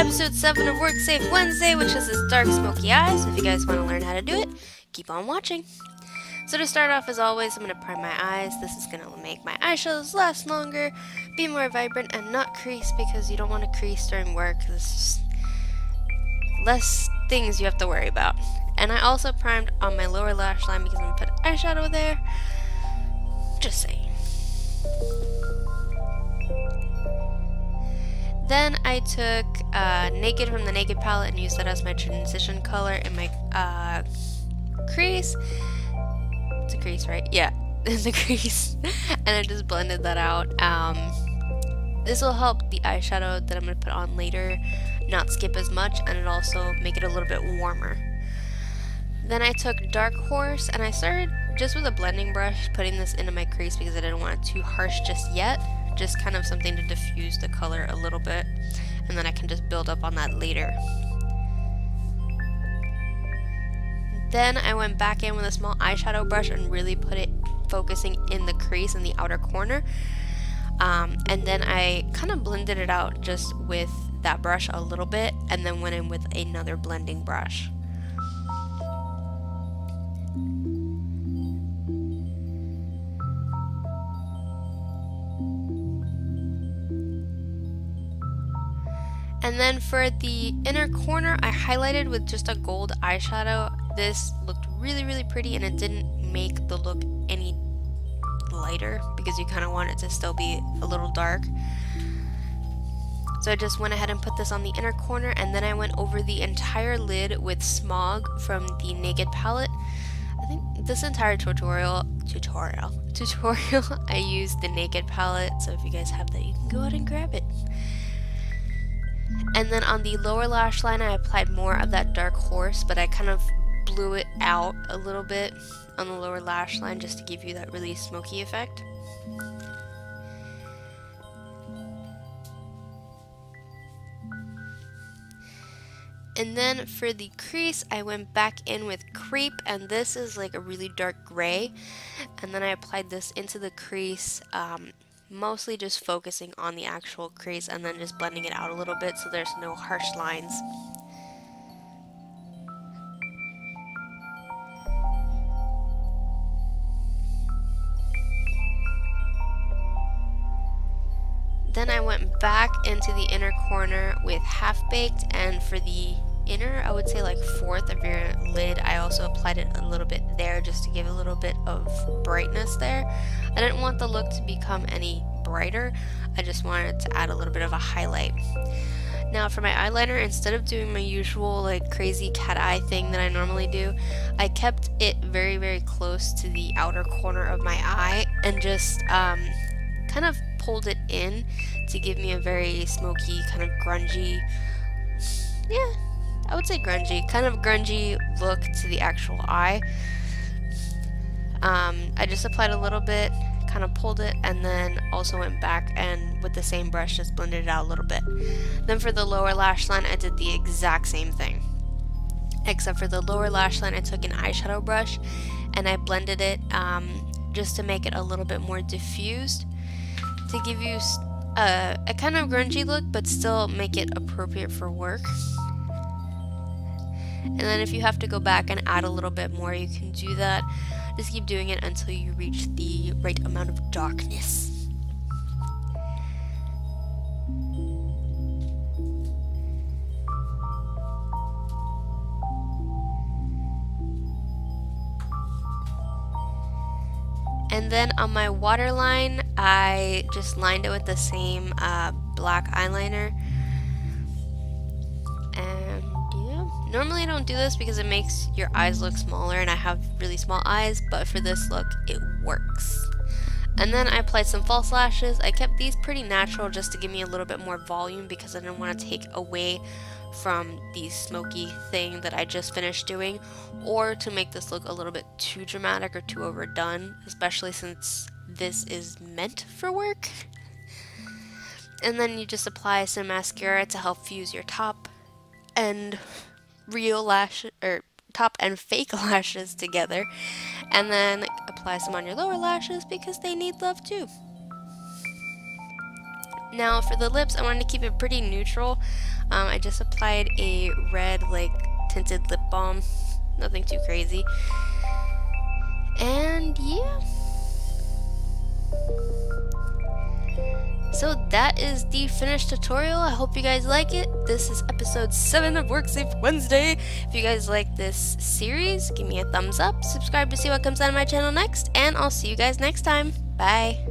episode 7 of Work Safe Wednesday, which is this dark smoky eye, so if you guys want to learn how to do it, keep on watching. So to start off, as always, I'm going to prime my eyes. This is going to make my eyeshadows last longer, be more vibrant, and not crease, because you don't want to crease during work. There's just less things you have to worry about. And I also primed on my lower lash line because I'm going to put eyeshadow there. Just saying. Then I took Naked from the Naked palette and used that as my transition color in my crease. It's a crease, right? Yeah, it's a crease. And I just blended that out. This will help the eyeshadow that I'm going to put on later not skip as much, and it also make it a little bit warmer. Then I took Dark Horse and I started just with a blending brush putting this into my crease because I didn't want it too harsh just yet. Just kind of something to diffuse the color a little bit, and then I can just build up on that later. Then I went back in with a small eyeshadow brush and really put it focusing in the crease in the outer corner, and then I kind of blended it out just with that brush a little bit, and then went in with another blending brush. And then for the inner corner, I highlighted with just a gold eyeshadow. This looked really, really pretty, and it didn't make the look any lighter because you kind of want it to still be a little dark. So I just went ahead and put this on the inner corner, and then I went over the entire lid with SMOG from the Naked palette. I think this entire tutorial I used the Naked palette, so if you guys have that, you can go out and grab it. And then on the lower lash line, I applied more of that Dark Horse, but I kind of blew it out a little bit on the lower lash line just to give you that really smoky effect. And then for the crease, I went back in with Creep, and this is like a really dark gray. And then I applied this into the crease, mostly just focusing on the actual crease and then just blending it out a little bit so there's no harsh lines. Then I went back into the inner corner with Half Baked, and for the inner, I would say like fourth of your lid, I also applied it a little bit there just to give a little bit of brightness there. I didn't want the look to become any brighter, I just wanted to add a little bit of a highlight. Now for my eyeliner, instead of doing my usual like crazy cat eye thing that I normally do, I kept it very, very close to the outer corner of my eye and just kind of pulled it in to give me a very smoky, kind of grungy, yeah, I would say grungy, kind of grungy look to the actual eye. I just applied a little bit, kind of pulled it, and then also went back and with the same brush just blended it out a little bit. Then for the lower lash line, I did the exact same thing. Except for the lower lash line, I took an eyeshadow brush and I blended it just to make it a little bit more diffused, to give you a kind of grungy look, but still make it appropriate for work. And then if you have to go back and add a little bit more, you can do that. Just keep doing it until you reach the right amount of darkness. And then on my waterline, I just lined it with the same black eyeliner. And yeah, normally I don't do this because it makes your eyes look smaller and I have really small eyes, but for this look, it works. And then I applied some false lashes. I kept these pretty natural just to give me a little bit more volume because I didn't want to take away from the smoky thing that I just finished doing, or to make this look a little bit too dramatic or too overdone, especially since this is meant for work. And then you just apply some mascara to help fuse your top and real lash or top and fake lashes together, and then apply some on your lower lashes because they need love too. Now for the lips, I wanted to keep it pretty neutral. I just applied a red like tinted lip balm, nothing too crazy. And yeah. So that is the finished tutorial. I hope you guys like it. This is episode 7 of WorkSafe Wednesday. If you guys like this series, give me a thumbs up, subscribe to see what comes out of my channel next, and I'll see you guys next time. Bye.